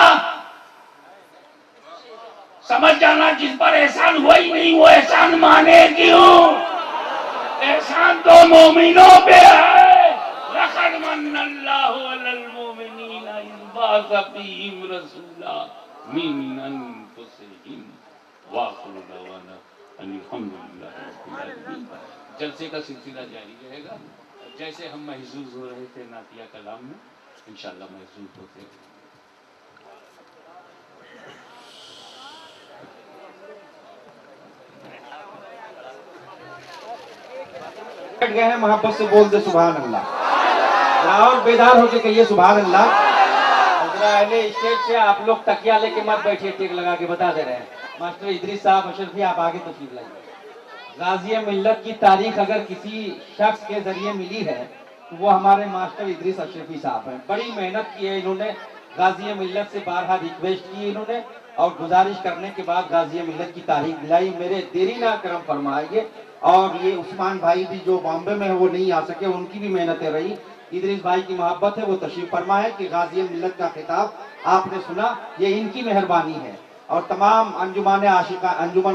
समझ जाना जिस पर एहसान हुआ ही नहीं वो एहसान माने क्यों। एहसान तो मोमिनों पे है। लक़द मन्नल्लाहु अलल मोमिनीना इज़ बअसा फ़ीहिम रसूला मिन अनफुसिहिम व आखिरु दअवाना अल्हम्दुलिल्लाहि रब्बिल आलमीन। जलसे का सिलसिला जारी रहेगा। जैसे हम महसूस हो रहे थे नातिया कलाम में, इंशाअल्लाह महसूस होते हैं। बैठ गए हैं, मोहब्बत से बोल दे सुभान अल्लाह। और बेदार होके कहिए सुभान अल्लाह। अहले स्टेज से आप लोग तकिया लेके मत बैठिए, टिक लगा के बता दे रहे हैं। मास्टर इदरीस साहब, अशरफी, आप आगे तशरीफ लाइए। गाजी मिल्लत की तारीख अगर किसी शख्स के जरिए मिली है तो वो हमारे मास्टर इदरीस अशरफी साहब हैं। बड़ी मेहनत की है इन्होंने, गाजी मिल्लत से बारहा रिक्वेस्ट की इन्होंने और गुजारिश करने के बाद गाजी मिल्लत की तारीख दिलाई। मेरे देरी ना करम फरमाइए। और ये उस्मान भाई भी जो बॉम्बे में है वो नहीं आ सके, उनकी भी मेहनतें रही। इदरीस भाई की मोहब्बत है, वो तशरीफ फरमा है कि गाजी मिल्लत का खिताब आपने सुना, ये इनकी मेहरबानी है। और तमाम अंजुमन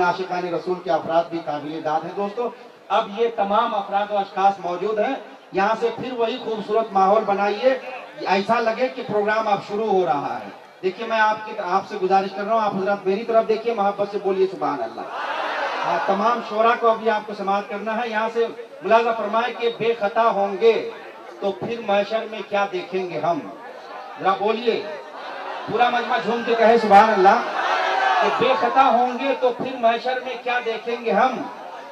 आशिकान रसूल के अफराद भी काबिल दाद है। दोस्तों, अब ये तमाम अफराद और अशखास मौजूद हैं। यहाँ से फिर वही खूबसूरत माहौल बनाइए, ऐसा लगे कि प्रोग्राम अब शुरू हो रहा है। देखिए, मैं आपसे गुजारिश कर रहा हूँ, आप हजरात मेरी तरफ देखिए, मोहब्बत से बोलिए सुभान अल्लाह। तमाम शोरा को अभी आपको समाअत करना है। यहाँ से मुलाजा फरमाए कि बेखता होंगे तो फिर महशर में क्या देखेंगे हम। जरा बोलिए, पूरा मजमा झूम के कहे सुभान अल्लाह। कि बेखता होंगे तो फिर महशर में क्या देखेंगे हम,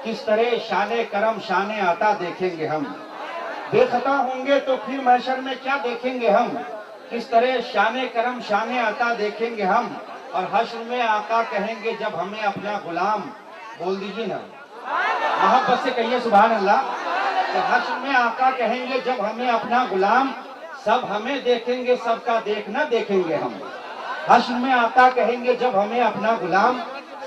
किस तरह शाने करम शाने आता देखेंगे हम। बेखता होंगे तो फिर महशर में क्या देखेंगे हम, किस तरह शाने करम शाने आता देखेंगे हम। और हश्र में आका कहेंगे जब हमें अपना गुलाम, बोल दीजिए ना, मोहब्बत से कहिए सुभान अल्लाह। तो हश्र में आका कहेंगे जब हमें अपना गुलाम, सब हमें देखेंगे सबका देखना देखेंगे हम। हश्र में आका कहेंगे जब हमें अपना गुलाम,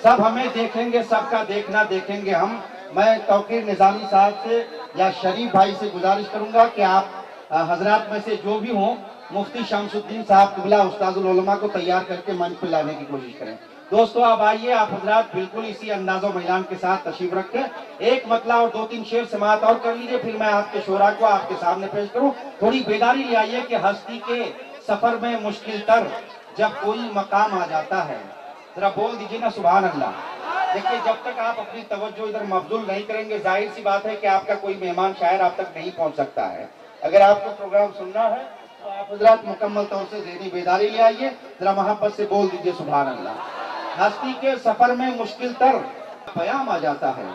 सब हमें देखेंगे सबका देखना देखेंगे हम। मैं तौकीर निजामी साहब से या शरीफ भाई से गुजारिश करूंगा कि आप हजरात में से जो भी हों, मुफ्ती शमसुद्दीन साहब किबला उस्ताजुल उलमा को तैयार करके मंच पर लाने की कोशिश करें। दोस्तों, अब आइए, आप हजरात बिल्कुल इसी अंदाजो मैलान के साथ तशरीफ रखें। एक मतला और 2-3 शेर समाअत और कर लीजिए, फिर मैं आपके शोरा को आपके सामने पेश करूं। थोड़ी बेदारी ले आइए कि हस्ती के सफर में मुश्किल तर जब कोई मकाम आ जाता है। जरा बोल दीजिए ना सुभान अल्लाह। देखिए, जब तक आप अपनी तवज्जो इधर मबजूल नहीं करेंगे, जाहिर सी बात है कि आपका कोई मेहमान शायर आप तक नहीं पहुंच सकता है। अगर आपको प्रोग्राम सुनना है तो आप हजरात मुकम्मल तौर से ज़हनी बेदारी ले आइए। जरा मोहब्बत से बोल दीजिए सुभान अल्लाह। हस्ती के सफर में मुश्किल तर पयाम आ जाता है,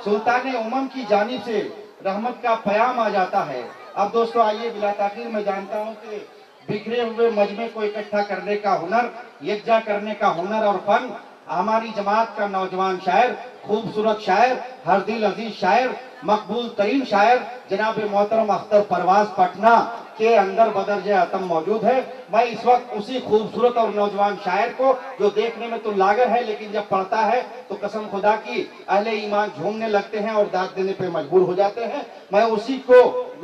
सुल्तान उमम की जानिब से रहमत का पयाम आ जाता है। अब दोस्तों आइए, बिला ताखीर मैं जानता हूँ कि बिखरे हुए मजमे को इकट्ठा करने का हुनर, यकजा करने का हुनर और फन हमारी जमात का नौजवान शायर, खूबसूरत शायर, हर दिल अजीज शायर, मकबूल तरीन शायर जनाब मोहतरम अख्तर परवाज पटना के अंदर बदरजे आतम मौजूद है। मैं इस वक्त उसी खूबसूरत और नौजवान शायर को, जो देखने में तो लागर है लेकिन जब पढ़ता है तो कसम खुदा की अहले ईमान झूमने लगते हैं और दाद देने पे मजबूर हो जाते हैं, मैं उसी को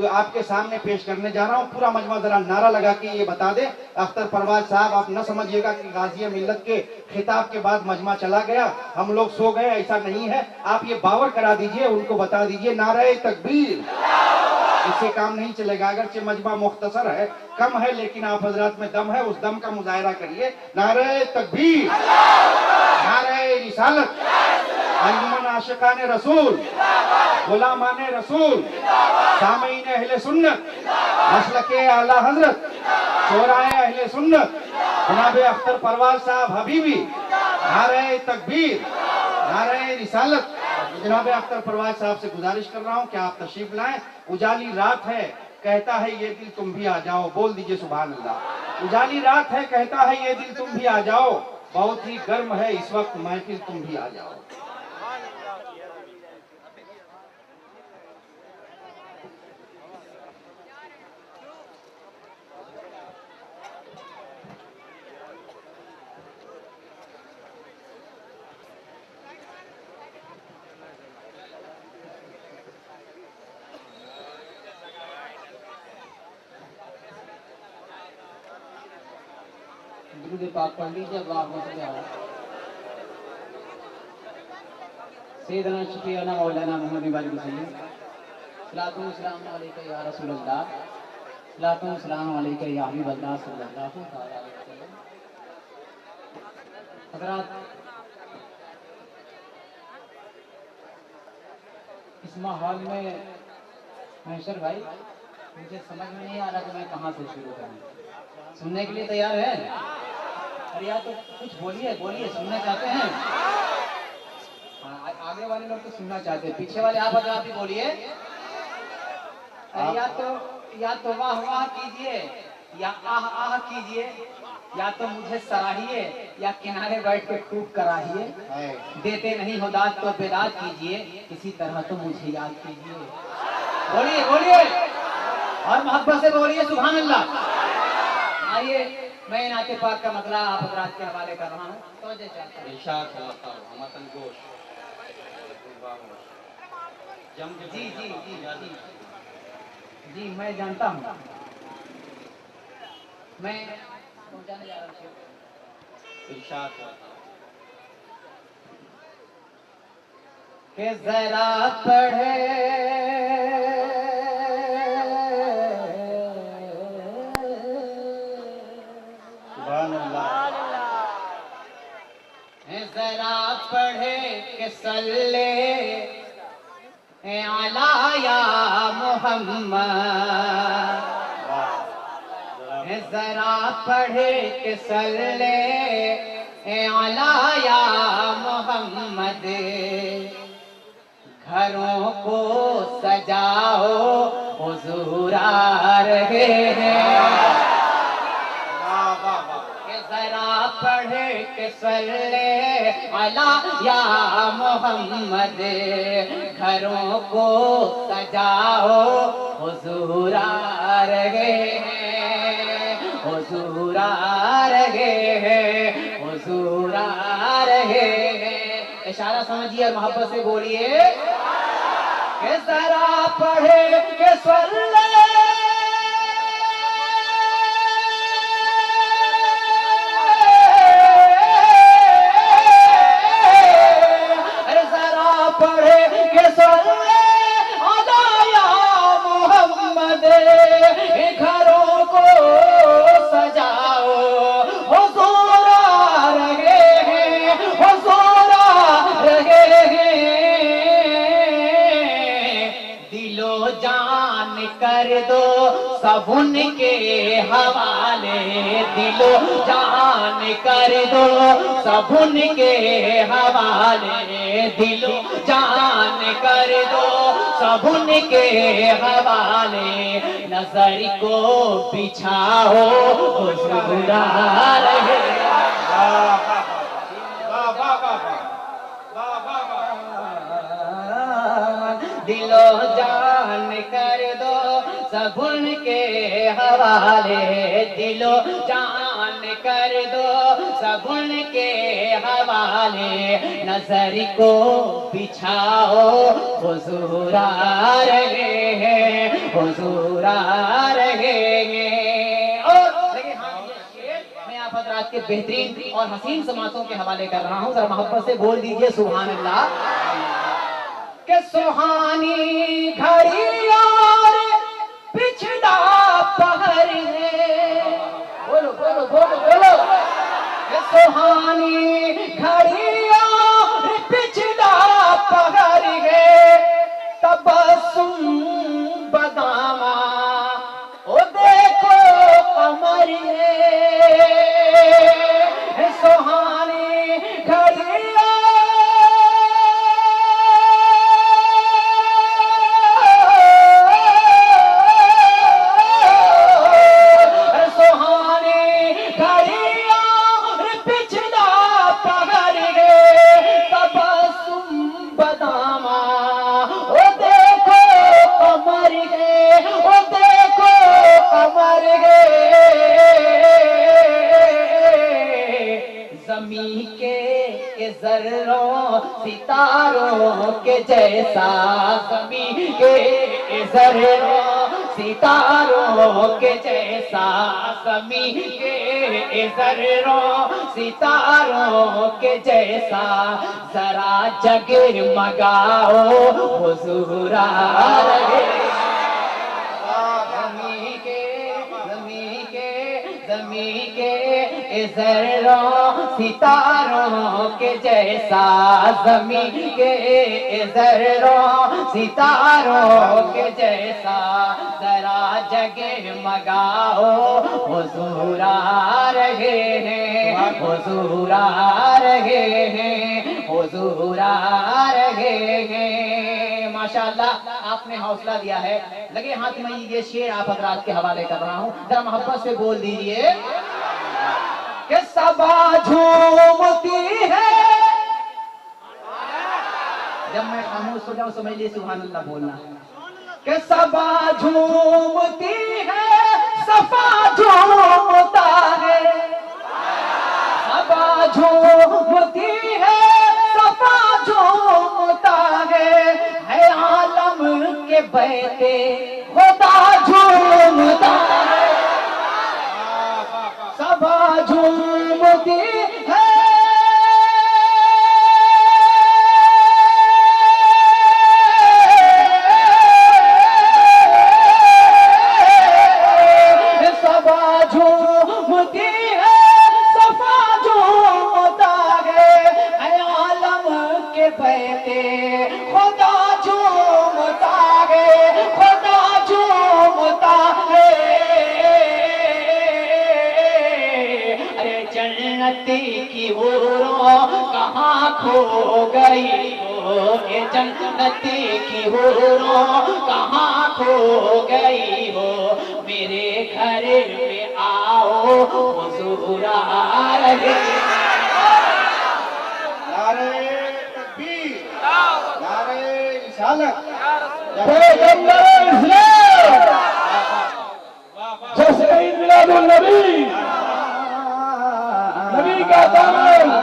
आपके सामने पेश करने जा रहा हूँ। पूरा मजमा जरा नारा लगा के ये बता दे। अख्तर परवाज साहब, आप न समझिएगा कि गाजी मिल्लत के खिताब के बाद मजमा चला गया, हम लोग सो गए, ऐसा नहीं है। आप ये बावर करा दीजिए, उनको बता दीजिए नारे तकबीर, इससे काम नहीं चलेगा। अगरचे मजमा मुख्तसर है, कम है, लेकिन आप हजरात में दम है, उस दम का मुजाहरा करिए। नारे तकबीर, नारे रिसालत, अंजुमन आशिकान रसूल, गुलामान रसूल, सामीन अहले सुन्नत, मसलके आला हजरत, शोराए अहले सुन्नत, जनाब अख्तर परवाज साहब हबीबी, नारे तकबीर, नारे रिसालत। जनाब अख्तर परवाज साहब से गुजारिश कर रहा हूँ कि आप तशरीफ लाएं। उजाली रात है, कहता है ये दिल तुम भी आ जाओ, बोल दीजिए सुभान अल्लाह। उजाली रात है, कहता है ये दिल तुम भी आ जाओ, बहुत ही गर्म है इस वक्त महफिल, तुम भी आ जाओ। दुरूद पाक पढ़ लीजिए। सैयदना शफीअना मौलाना मोहम्मद बारिक वसल्लम, सलातो व सलाम अलैका या रसूल अल्लाह, सलातो व सलाम अलैका या हबीब अल्लाह सल्लल्लाहु अलैहि वसल्लम। हज़रात, इस माहौल में महशर भाई, मुझे समझ में नहीं आ रहा कि मैं कहाँ से शुरू करूँ। सुनने के लिए तैयार है? अरे यार, तो कुछ बोलिए, बोलिए, सुनना चाहते हैं? आगे वाले लोग तो सुनना चाहते हैं, पीछे वाले आप भी बोलिए। अरे या तो वाह वाह कीजिए या आह आह कीजिए, या तो मुझे सराहिए या किनारे बैठ के खूब कराहिए, देते नहीं हो दाद तो बेदाद कीजिए, किसी तरह तो मुझे याद कीजिए। बोलिए बोलिए और मोहब्बत से बोलिए सुभान अल्लाह। आइए मैं नाते पाक का मतला आप हजरात के हवाले कर रहा हूँ। तवज्जो चाहता हूं। इरशाद हमतन गोश जी जी जी जी जी मैं जानता हूँ, मैं पहुंचाने जा रहा हूँ इरशाद कि जरा पढ़े जरा पढ़े के सल्ले अला या मोहम्मद, जरा पढ़े के सल्ले अला या मोहम्मद, घरों को सजाओ हुजूर आ रहे हैं। जरा पढ़े के सल्ले अला या मोहम्मद, घरों को सजाओ हुजूर आ रहे हैं, हुजूर आ रहे हैं, हुजूर आ रहे हैं। इशारा समझिए और मोहब्बत से बोलिए कि जरा पढ़े के सल्ले घरों को सजाओ हुजूर आ रहे हैं, हुजूर आ रहे हैं। दिलो जान कर दो सब उनके हवाले, दिलो जान कर दो सब उनके हवाले, दिलो जान कर दो सब उनके हवाले, नजर को बिछाओ हुजूर आ रहे। दिलो जान कर दो सब उनके हवाले, दिलो जान कर दो सब उनके हवाले, नजर को बिछाओ हुजूर आ रहे हैं, हुजूर आ रहे हैं। और लगे हाँ ये शेर मैं आप हजरात के बेहतरीन और हसीन समातों के हवाले कर रहा हूँ, जरा मोहब्बत से बोल दीजिए सुभान अल्लाह। के सुहानी घड़ी और पिछड़ा पहर है, बोलो बोलो बोलो बोलो। के सुहानी घड़ी और पिछड़ा पहर है, तबस्सुम बदामा ओ देखो कमर है, सुहानी घड़ी जर्रों सितारों के जैसा, ज़मीं के जर्रों सितारों के जैसा, ज़मीं के जर्रों सितारों के जैसा, जरा जगमगाओ हुजूर आ रहे। ज़मीं के जर्रों सितारों के जैसा, ज़मीं के जर्रों सितारों के जैसा, जरा जगमगाओ हुजूर आ रहे हैं, हुजूर आ रहे हैं, हुजूर आ रहे हैं। माशाअल्लाह आपने हौसला दिया है। लगे हाथ में ये शेर आप हजरात के हवाले कर रहा हूँ, जरा मोहब्बत से बोल दीजिए। कि सबा झूमती है। जब मैं खामोश हो जाऊं समझ लीजिए सुभान अल्लाह बोलना। कि सबा झूमती है, सफा झूमता है। सबा झूमती है, सफा झूमता है आलम के बहते खुदा झूमता है। सबा झूमती है, की हूरों कहाँ खो गई हो, ये जन्नती की हूरों कहाँ खो गई हो। मेरे घर में आओ हुजूर आ रहे। नारे तकबीर, नारे रिसालत, जश्न मिलादुन नबी, नबी का दामन।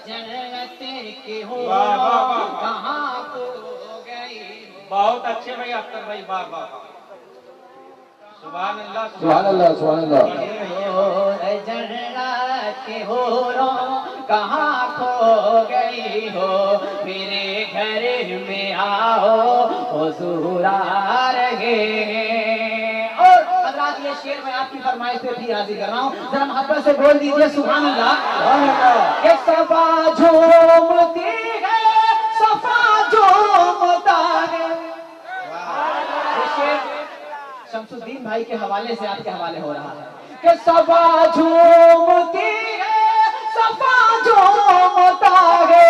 जन्नती की हूरों कहाँ खो गई। बहुत अच्छे भाई अख्तर भाई, वाह वाह वाह, सुभान अल्लाह सुभान अल्लाह सुभान अल्लाह। जन्नत के हूरों कहाँ खो गई हो, मेरे घर में आओ हुजूर आ रहे हैं। और हज़रात ये शेर मैं आपकी फरमाइश पे भी हाजिर कर रहा हूँ, जरा मोहब्बत से बोल दीजिए सुभान अल्लाह। कि सबा झूमती है, सफा झूमता है। ये शेर शमसुद्दीन भाई के हवाले से आपके हवाले हो रहा है। कि सबा झूमती है, सफा झूमता है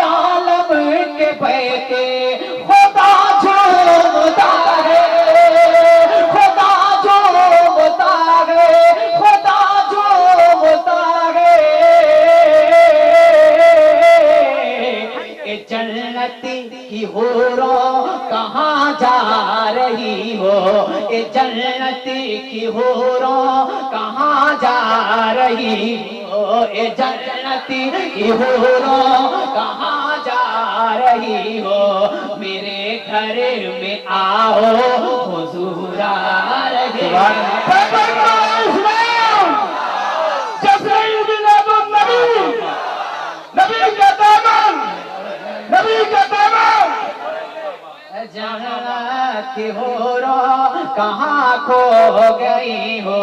आलम के बहते खुदा झूमता है। खुदा झूमता है, खुदा झूमता है। जन्नती की हूरों कहाँ जा रही हो, ये जन्नती की हूरों कहाँ जा रही हो। ये जन्नती की हूरों कहाँ जा रही हो, मेरे घर में आओ हुजूर आ रहे हैं। जन्नत की हूरों कहाँ खो गई हो,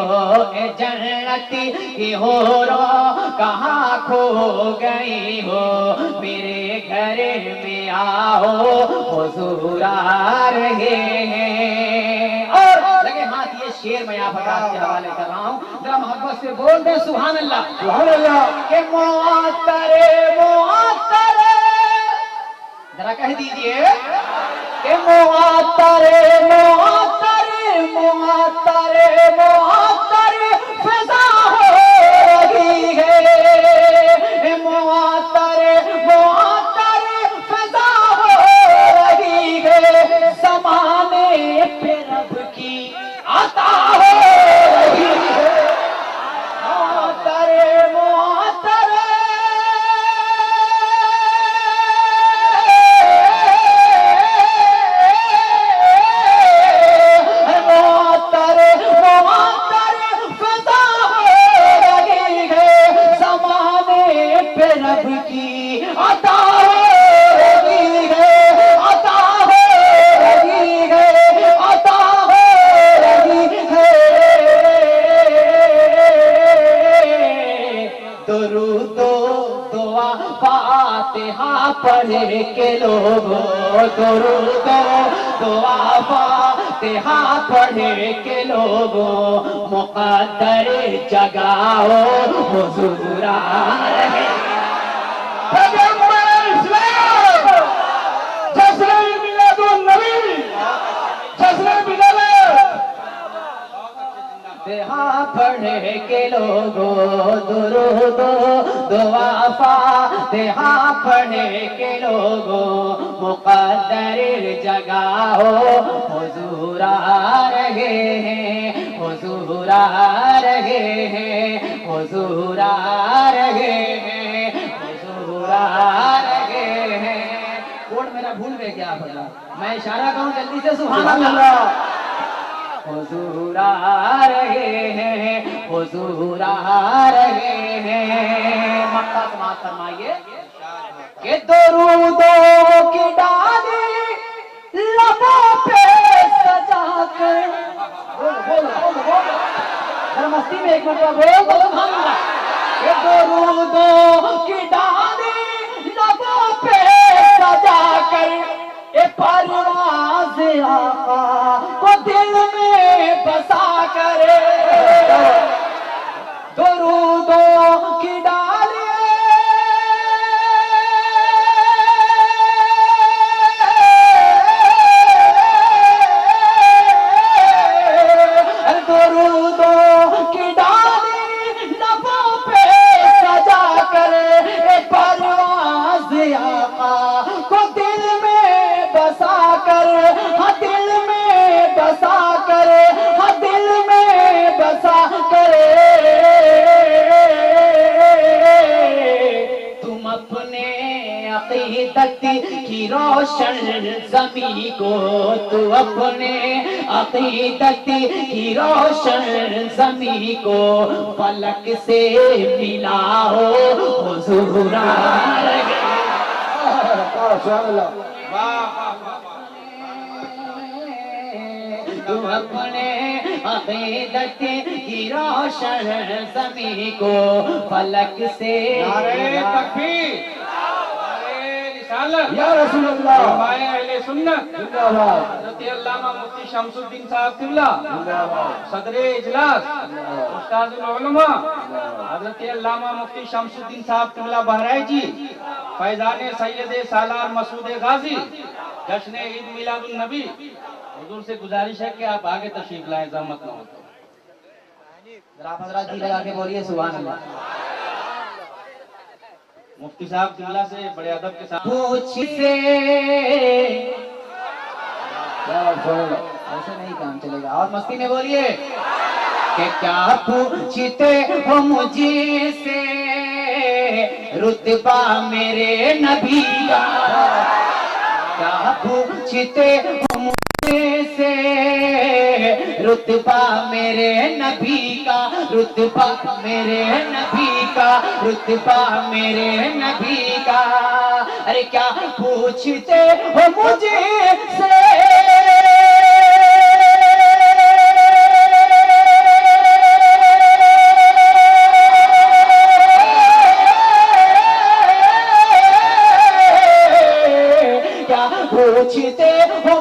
ए जन्नती की हूरों कहाँ खो गई हो। मेरे घर में आओ हुजूर आ रहे हैं। और लगे हाथ ये शेर मैं आप के हवाले कर रहा हूँ, जरा मोहब्बत से बोल दे सुभान अल्लाह सुभान अल्लाह। के मुअत्तरे मुअत्तरे, जरा कह दीजिए कि मुअत्तरे मुअत्तरे मुअत्तरे मुअत्तरे फिजा हो रही है। मुअत्तरे मुअत्तरे फिजा हो रही है। ज़माने पे रब की अता हो रही है। मुअत्तरे मुअत्तरे पढ़े के लोगों दुरूद दुआ फातिहा पढ़े के लोगों मुक़द्दर जगाओ हुजूर आ रहे। जश्न मिलादुन नबी, जश्न मिलाद पढ़े के लोग दुआ फातिहा पढ़े के लोगों मुकद्दर जगाओ हुजूर आ रहे हैं, हुजूर आ रहे हैं, हुजूर आ रहे हैं, हुजूर आ रहे हैं। कोड मेरा भूल गए क्या भला? मैं इशारा करूं जल्दी से सुभान अल्लाह। हुजूर आ रहे हैं, हुजूर आ रहे हैं। मक्का समाअत फरमाइए कि दरूदों की डाली लबों पे सजा कर, बोलो जरा मस्ती में एक मिनट बोल सुभान अल्लाह। कि दरूदों की डाली लबों पे सजा कर ए परवाज़ आका को दिल में बसा कर, दुरूदों की डाली दुरूदों की डाली लबों पे सजा कर ए परवाज़ आका को दिल में बसा कर, हाँ दिल में बसा कर, हाँ दिल में बसा कर। तुम अपने अक़ीदत की रोशन ज़मीं को, तू अपने अक़ीदत की रोशन ज़मीं को फलक से मिलाओ हुजूर आ रहे। तुम अपने अक़ीदत की रोशन ज़मीं को फलक से नारे तकबीर, नारे रिसालत, या रसूल अल्लाह, हमारे अहले सुन्नत जिंदाबाद, हज़रत अल्लामा मुफ्ती शमसुद्दीन साहब किबला जिंदाबाद, सदरे इजलास उस्ताजुल उलमा हज़रत अल्लामा मुफ्ती शमसुद्दीन साहब किबला बहराइची, फैज़ान सैयद सालार मसूद गाजी, जश्न ईद मिलादुन नबी। हुजूर से गुजारिश है कि आप आगे तशरीफ लाएं, ज़हमत न हो तो। जरा आप हज़रात जी लगा के बोलिए सुभान अल्लाह। मुफ्ती साहब किबला से बड़े अदब के साथ पूछ से ऐसे नहीं काम चलेगा, और मस्ती में बोलिए कि क्या पूछते हो मुझे से रुतबा मेरे नबी का, क्या पूछते हो मुझे से रुतबा मेरे नबी का, रुतबा मेरे नबी का, रुतबा मेरे नबी का। अरे क्या पूछते हो मुझे से पूछते हो